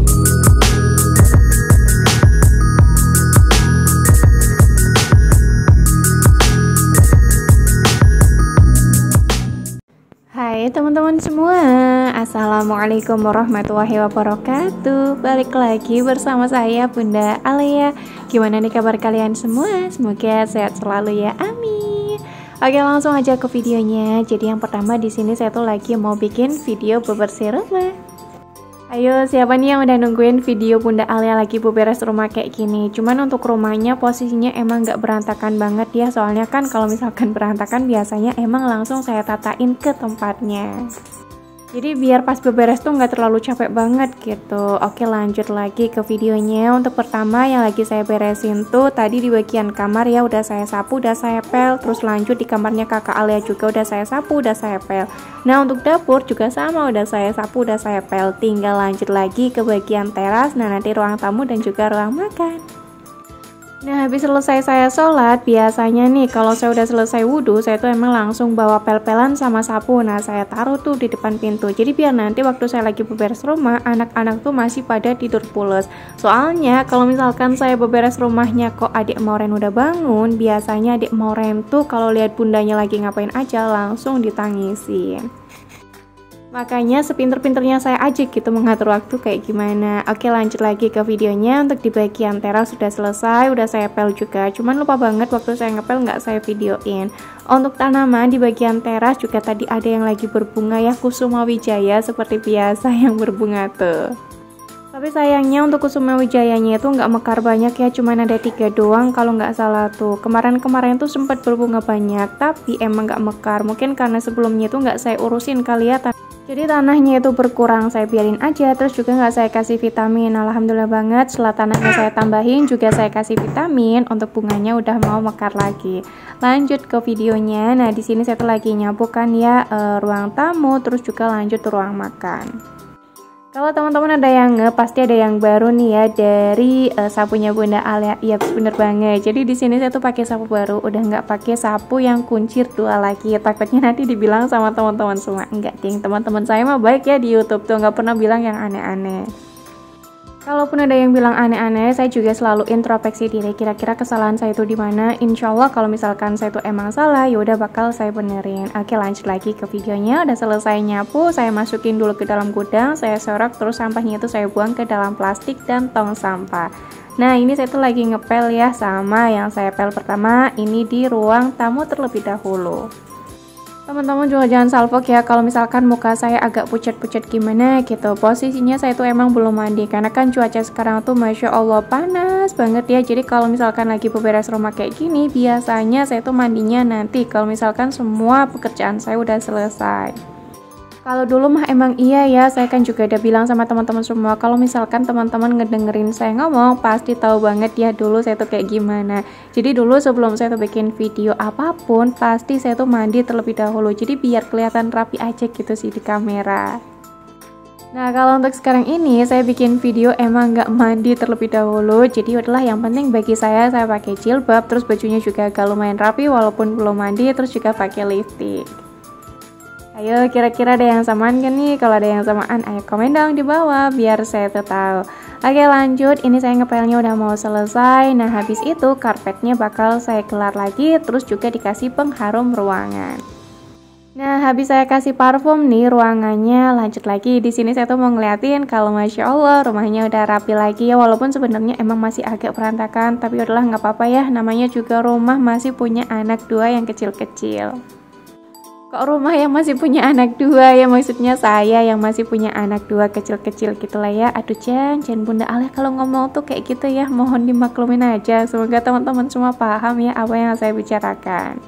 Hai teman-teman semua, Assalamualaikum warahmatullahi wabarakatuh. Balik lagi bersama saya Bunda Alia. Gimana nih kabar kalian semua? Semoga sehat selalu ya, amin. Oke, langsung aja ke videonya. Jadi yang pertama di sini saya tuh lagi mau bikin video bebersih rumah. Ayo, siapa nih yang udah nungguin video Bunda Alia lagi beberes rumah kayak gini? Cuman untuk rumahnya posisinya emang gak berantakan banget ya. Soalnya kan kalau misalkan berantakan biasanya emang langsung saya tatain ke tempatnya. Jadi biar pas beberes tuh nggak terlalu capek banget gitu. Oke, lanjut lagi ke videonya. Untuk pertama yang lagi saya beresin tuh tadi di bagian kamar ya udah saya sapu, udah saya pel. Terus lanjut di kamarnya kakak Alia juga udah saya sapu, udah saya pel. Nah untuk dapur juga sama, udah saya sapu, udah saya pel. Tinggal lanjut lagi ke bagian teras. Nah nanti ruang tamu dan juga ruang makan. Nah habis selesai saya sholat, biasanya nih kalau saya udah selesai wudhu, saya tuh emang langsung bawa pel-pelan sama sapu. Nah saya taruh tuh di depan pintu, jadi biar nanti waktu saya lagi beberes rumah, anak-anak tuh masih pada tidur pules. Soalnya kalau misalkan saya beberes rumahnya kok adik Moren udah bangun, biasanya adik Moren tuh kalau lihat bundanya lagi ngapain aja langsung ditangisin. Makanya sepinter-pinternya saya aja gitu mengatur waktu kayak gimana. Oke, lanjut lagi ke videonya. Untuk di bagian teras sudah selesai, udah saya pel juga. Cuman lupa banget waktu saya ngepel nggak saya videoin. Untuk tanaman di bagian teras juga tadi ada yang lagi berbunga ya, Kusuma Wijaya seperti biasa yang berbunga tuh. Tapi sayangnya untuk Kusuma Wijayanya itu nggak mekar banyak ya, cuman ada 3 doang kalau nggak salah tuh. Kemarin-kemarin tuh sempat berbunga banyak, tapi emang nggak mekar. Mungkin karena sebelumnya itu nggak saya urusin kali ya. Jadi tanahnya itu berkurang, saya biarin aja. Terus juga nggak saya kasih vitamin. Alhamdulillah banget, setelah tanahnya saya tambahin juga saya kasih vitamin. Untuk bunganya udah mau mekar lagi. Lanjut ke videonya. Nah di sini saya tuh lagi nyapukan ya ruang tamu, terus juga lanjut ke ruang makan. Kalau teman-teman ada yang pasti ada yang baru nih ya dari sapunya Bunda Alia. Iya bener banget. Jadi di sini saya tuh pakai sapu baru, udah nggak pakai sapu yang kuncir 2 lagi. Takutnya nanti dibilang sama teman-teman semua. Enggak ding, teman-teman saya mah baik ya di YouTube tuh, nggak pernah bilang yang aneh-aneh. Kalaupun ada yang bilang aneh-aneh, saya juga selalu introspeksi diri. Kira-kira kesalahan saya itu di mana? Insya Allah kalau misalkan saya itu emang salah, yaudah bakal saya benerin. Oke, lanjut lagi ke videonya. Udah selesai nyapu, saya masukin dulu ke dalam gudang, saya sorok, terus sampahnya itu saya buang ke dalam plastik dan tong sampah. Nah ini saya tuh lagi ngepel ya, sama yang saya pel pertama ini di ruang tamu terlebih dahulu. Teman-teman juga jangan salfok ya kalau misalkan muka saya agak pucat-pucat gimana gitu. Posisinya saya tuh emang belum mandi karena kan cuaca sekarang tuh Masya Allah panas banget ya. Jadi kalau misalkan lagi beberes rumah kayak gini, biasanya saya tuh mandinya nanti kalau misalkan semua pekerjaan saya udah selesai. Kalau dulu mah emang iya ya, saya kan juga udah bilang sama teman-teman semua kalau misalkan teman-teman ngedengerin saya ngomong pasti tahu banget ya dulu saya tuh kayak gimana. Jadi dulu sebelum saya tuh bikin video apapun pasti saya tuh mandi terlebih dahulu. Jadi biar kelihatan rapi aja gitu sih di kamera. Nah kalau untuk sekarang ini saya bikin video emang nggak mandi terlebih dahulu. Jadi adalah yang penting bagi saya pakai jilbab, terus bajunya juga agak lumayan rapi walaupun belum mandi, terus juga pakai lipstick. Ayo kira-kira ada yang samaan kan nih? Kalau ada yang samaan ayo komen dong di bawah biar saya tahu. Oke lanjut, ini saya ngepelnya udah mau selesai. Nah habis itu karpetnya bakal saya gelar lagi, terus juga dikasih pengharum ruangan. Nah habis saya kasih parfum nih ruangannya, lanjut lagi. Di sini saya tuh mau ngeliatin kalau Masya Allah rumahnya udah rapi lagi ya. Walaupun sebenarnya emang masih agak berantakan, tapi udahlah nggak apa-apa ya. Namanya juga rumah masih punya anak 2 yang kecil-kecil. Kok rumah yang masih punya anak 2 ya, maksudnya saya yang masih punya anak 2 kecil-kecil gitulah ya. Aduh jangan Bunda Alia kalau ngomong tuh kayak gitu ya, mohon dimaklumin aja. Semoga teman-teman semua paham ya apa yang saya bicarakan.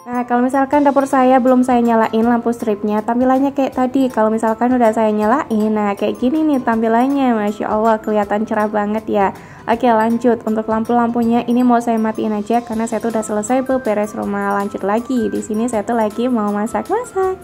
Nah kalau misalkan dapur saya belum saya nyalain lampu stripnya, tampilannya kayak tadi. Kalau misalkan udah saya nyalain, nah kayak gini nih tampilannya, Masya Allah kelihatan cerah banget ya. Oke lanjut, untuk lampu-lampunya ini mau saya matiin aja karena saya tuh udah selesai beberes rumah. Lanjut lagi, di sini saya tuh lagi mau masak-masak.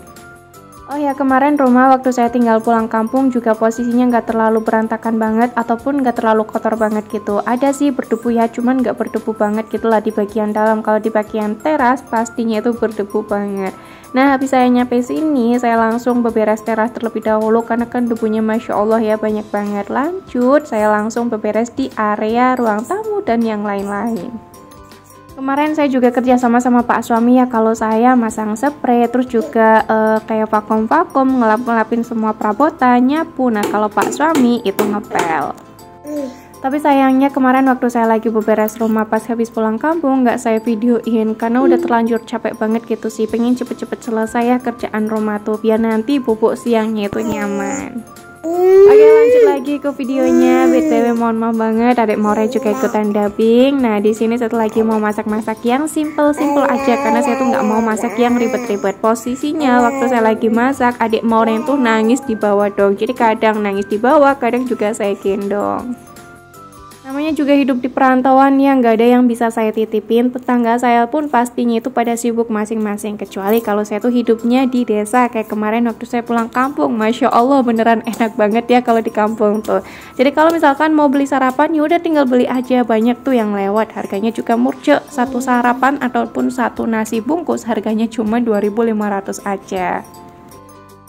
Oh ya, kemarin rumah waktu saya tinggal pulang kampung juga posisinya nggak terlalu berantakan banget ataupun nggak terlalu kotor banget gitu. Ada sih berdebu ya, cuman nggak berdebu banget gitulah di bagian dalam. Kalau di bagian teras pastinya itu berdebu banget. Nah, habis saya nyampe sini, saya langsung beberes teras terlebih dahulu karena kan debunya Masya Allah ya banyak banget. Lanjut, saya langsung beberes di area ruang tamu dan yang lain-lain. Kemarin saya juga kerja sama Pak suami ya, kalau saya masang spray, terus juga kayak vakum-vakum, ngelap-ngelapin semua perabotan, nyapu. Nah, kalau Pak suami itu ngepel. Tapi sayangnya kemarin waktu saya lagi beberes rumah pas habis pulang kampung nggak saya videoin karena udah terlanjur capek banget gitu sih. Pengen cepet-cepet selesai ya kerjaan rumah tuh biar nanti bubuk siangnya itu nyaman. Oke, lanjut lagi ke videonya. BTW mohon maaf banget adik More juga ikutan dubbing. Nah, di sini satu lagi mau masak-masak yang simple-simple aja karena saya tuh nggak mau masak yang ribet-ribet. Posisinya waktu saya lagi masak adik More tuh nangis di bawah dong. Jadi kadang nangis di bawah, kadang juga saya gendong. Namanya juga hidup di perantauan yang nggak ada yang bisa saya titipin. Tetangga saya pun pastinya itu pada sibuk masing-masing. Kecuali kalau saya tuh hidupnya di desa. Kayak kemarin waktu saya pulang kampung, Masya Allah beneran enak banget ya kalau di kampung tuh. Jadi kalau misalkan mau beli sarapan, ya udah tinggal beli aja. Banyak tuh yang lewat. Harganya juga murce. Satu sarapan ataupun satu nasi bungkus harganya cuma 2.500 aja.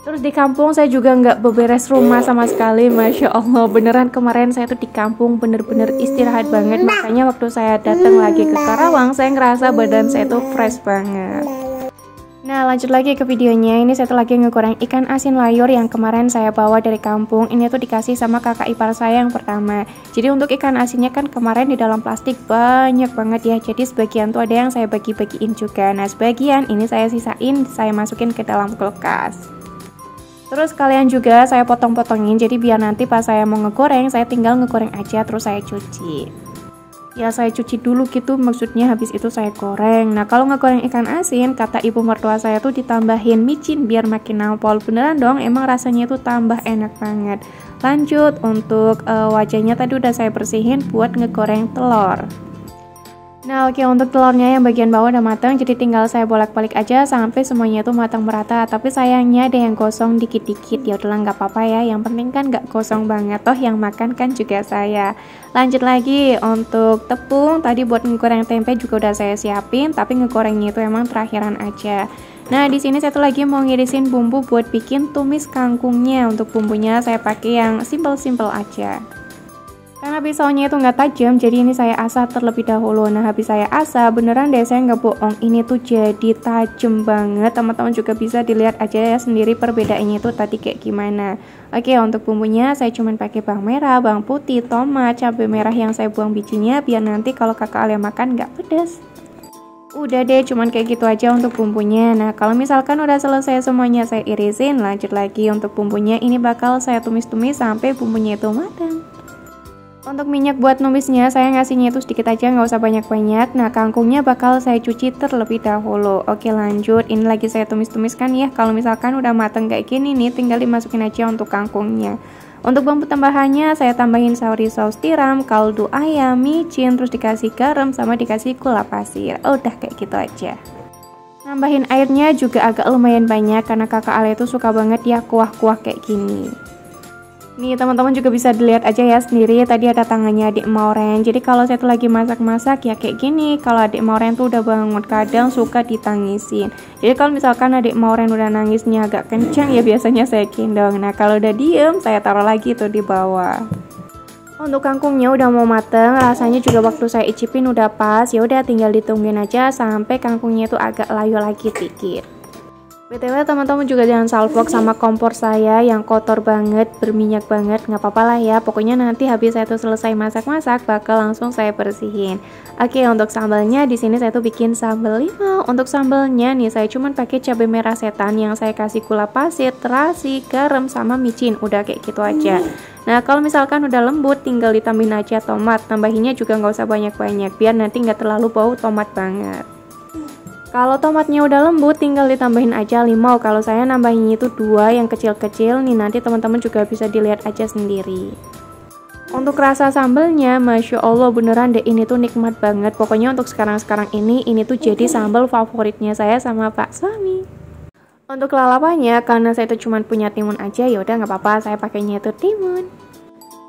Terus di kampung saya juga nggak beberes rumah sama sekali, Masya Allah. Beneran kemarin saya tuh di kampung bener-bener istirahat banget. Makanya waktu saya datang lagi ke Karawang, saya ngerasa badan saya tuh fresh banget. Nah, lanjut lagi ke videonya. Ini saya tuh lagi ngegoreng ikan asin layur yang kemarin saya bawa dari kampung. Ini tuh dikasih sama kakak ipar saya yang pertama. Jadi untuk ikan asinnya kan kemarin di dalam plastik banyak banget ya. Jadi sebagian tuh ada yang saya bagi-bagiin juga. Nah, sebagian ini saya sisain, saya masukin ke dalam kulkas. Terus kalian juga saya potong-potongin, jadi biar nanti pas saya mau ngegoreng, saya tinggal ngegoreng aja terus saya cuci. Ya saya cuci dulu gitu, maksudnya habis itu saya goreng. Nah kalau ngegoreng ikan asin, kata ibu mertua saya tuh ditambahin micin biar makin nampol. Beneran dong, emang rasanya itu tambah enak banget. Lanjut, untuk wajahnya tadi udah saya bersihin buat ngegoreng telur. Nah oke, untuk telurnya yang bagian bawah udah matang, jadi tinggal saya bolak-balik aja sampai semuanya itu matang merata. Tapi sayangnya ada yang gosong dikit-dikit. Ya udahlah nggak apa-apa ya, yang penting kan nggak gosong banget, toh yang makan kan juga saya. Lanjut lagi untuk tepung, tadi buat ngegoreng tempe juga udah saya siapin, tapi ngegorengnya itu emang terakhiran aja. Nah di sini saya tuh lagi mau ngirisin bumbu buat bikin tumis kangkungnya. Untuk bumbunya saya pakai yang simple-simple aja. Karena pisaunya itu nggak tajam, jadi ini saya asah terlebih dahulu. Nah habis saya asah, beneran deh saya nggak bohong, ini tuh jadi tajam banget. Teman-teman juga bisa dilihat aja ya sendiri perbedaannya itu tadi kayak gimana. Oke, untuk bumbunya saya cuman pakai bawang merah, bawang putih, tomat, cabai merah yang saya buang bijinya biar nanti kalau kakak Alia makan nggak pedas. Udah deh, cuman kayak gitu aja untuk bumbunya. Nah kalau misalkan udah selesai semuanya saya irisin, lanjut lagi untuk bumbunya. Ini bakal saya tumis-tumis sampai bumbunya itu matang. Untuk minyak buat numisnya saya ngasihnya itu sedikit aja, nggak usah banyak-banyak. Nah kangkungnya bakal saya cuci terlebih dahulu. Oke lanjut, ini lagi saya tumis-tumiskan ya. Kalau misalkan udah mateng kayak gini nih, tinggal dimasukin aja untuk kangkungnya. Untuk bumbu tambahannya saya tambahin saus tiram, kaldu ayam, micin, terus dikasih garam sama dikasih gula pasir. Udah kayak gitu aja. Nambahin airnya juga agak lumayan banyak karena kakak Ale itu suka banget ya kuah-kuah kayak gini. Nih teman-teman juga bisa dilihat aja ya sendiri, tadi ada tangannya adik Mauren. Jadi kalau saya tuh lagi masak-masak ya kayak gini. Kalau adik Mauren tuh udah bangun, kadang suka ditangisin. Jadi kalau misalkan adik Mauren udah nangisnya agak kencang ya biasanya saya gendong. Nah kalau udah diem saya taruh lagi tuh di bawah. Untuk kangkungnya udah mau mateng, rasanya juga waktu saya icipin udah pas. Ya udah tinggal ditungguin aja sampai kangkungnya itu agak layu lagi dikit. BTW teman-teman juga jangan salfok sama kompor saya yang kotor banget, berminyak banget, nggak apa-apa lah ya. Pokoknya nanti habis saya tuh selesai masak-masak bakal langsung saya bersihin. Oke, untuk sambalnya di sini saya tuh bikin sambal limau. Untuk sambalnya nih saya cuman pakai cabai merah setan yang saya kasih gula pasir, terasi, garam sama micin. Udah kayak gitu aja. Nah kalau misalkan udah lembut tinggal ditambahin aja tomat. Tambahinnya juga nggak usah banyak-banyak biar nanti nggak terlalu bau tomat banget. Kalau tomatnya udah lembut tinggal ditambahin aja limau. Kalau saya nambahin itu 2 yang kecil-kecil nih, nanti teman-teman juga bisa dilihat aja sendiri. Untuk rasa sambelnya Masya Allah beneran deh, ini tuh nikmat banget. Pokoknya untuk sekarang-sekarang ini tuh jadi sambal favoritnya saya sama Pak suami. Untuk lalapannya, karena saya itu cuma punya timun aja, ya udah nggak apa-apa, saya pakainya itu timun.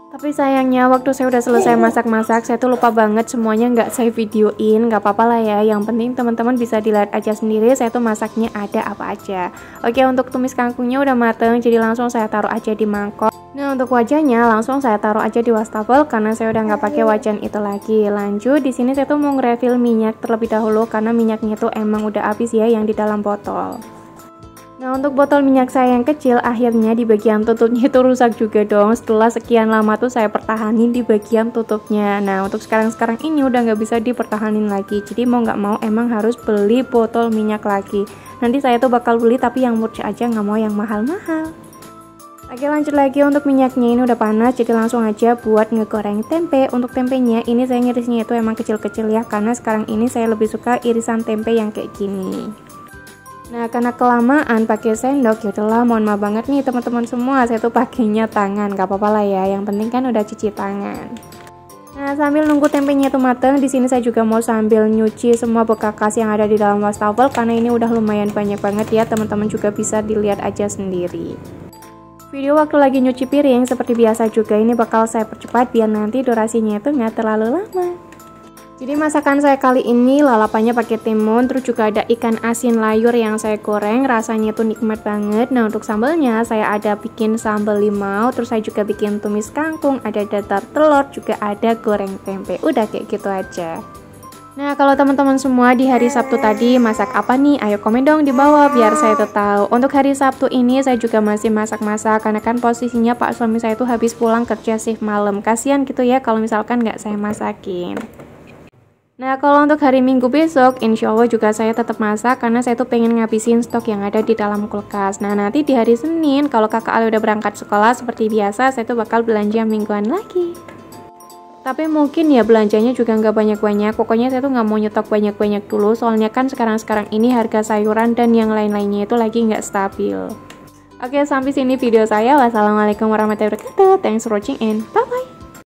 Tapi sayangnya waktu saya udah selesai masak-masak, saya tuh lupa banget semuanya nggak saya videoin. Nggak apa-apa lah ya, yang penting teman-teman bisa dilihat aja sendiri saya tuh masaknya ada apa aja. Oke, untuk tumis kangkungnya udah mateng, jadi langsung saya taruh aja di mangkok. Nah, untuk wajannya langsung saya taruh aja di wastafel karena saya udah nggak pakai wajan itu lagi. Lanjut, di sini saya tuh mau nge-refill minyak terlebih dahulu karena minyaknya tuh emang udah habis ya yang di dalam botol. Nah, untuk botol minyak saya yang kecil, akhirnya di bagian tutupnya itu rusak juga dong. Setelah sekian lama tuh saya pertahanin di bagian tutupnya. Nah, untuk sekarang ini udah nggak bisa dipertahanin lagi. Jadi mau nggak mau emang harus beli botol minyak lagi. Nanti saya tuh bakal beli tapi yang murah aja, nggak mau yang mahal-mahal. Oke, lanjut lagi. Untuk minyaknya ini udah panas, jadi langsung aja buat ngegoreng tempe. Untuk tempenya ini saya ngirisnya itu emang kecil-kecil ya, karena sekarang ini saya lebih suka irisan tempe yang kayak gini. Nah, karena kelamaan pakai sendok, ya udahlah, mohon maaf banget nih teman-teman semua, saya tuh pakainya tangan, gak apa-apa lah ya, yang penting kan udah cuci tangan. Nah, sambil nunggu tempenya itu mateng, di sini saya juga mau sambil nyuci semua bekas yang ada di dalam wastafel karena ini udah lumayan banyak banget ya, teman-teman juga bisa dilihat aja sendiri. Video waktu lagi nyuci piring seperti biasa juga ini bakal saya percepat biar nanti durasinya itu nggak terlalu lama. Jadi masakan saya kali ini lalapannya pakai timun, terus juga ada ikan asin layur yang saya goreng, rasanya tuh nikmat banget. Nah, untuk sambalnya saya ada bikin sambal limau, terus saya juga bikin tumis kangkung, ada dadar telur, juga ada goreng tempe. Udah kayak gitu aja. Nah, kalau teman-teman semua di hari Sabtu tadi masak apa nih? Ayo komen dong di bawah biar saya tuh tahu. Untuk hari Sabtu ini saya juga masih masak-masak karena kan posisinya Pak suami saya tuh habis pulang kerja shift malam. Kasihan gitu ya kalau misalkan nggak saya masakin. Nah, kalau untuk hari Minggu besok, insya Allah juga saya tetap masak karena saya tuh pengen ngabisin stok yang ada di dalam kulkas. Nah, nanti di hari Senin, kalau kakak Ali udah berangkat sekolah seperti biasa, saya tuh bakal belanja mingguan lagi. Tapi mungkin ya belanjanya juga nggak banyak-banyak, pokoknya saya tuh nggak mau nyetok banyak-banyak dulu, soalnya kan sekarang ini harga sayuran dan yang lain-lainnya itu lagi nggak stabil. Oke, sampai sini video saya. Wassalamualaikum warahmatullahi wabarakatuh. Thanks for watching and bye-bye.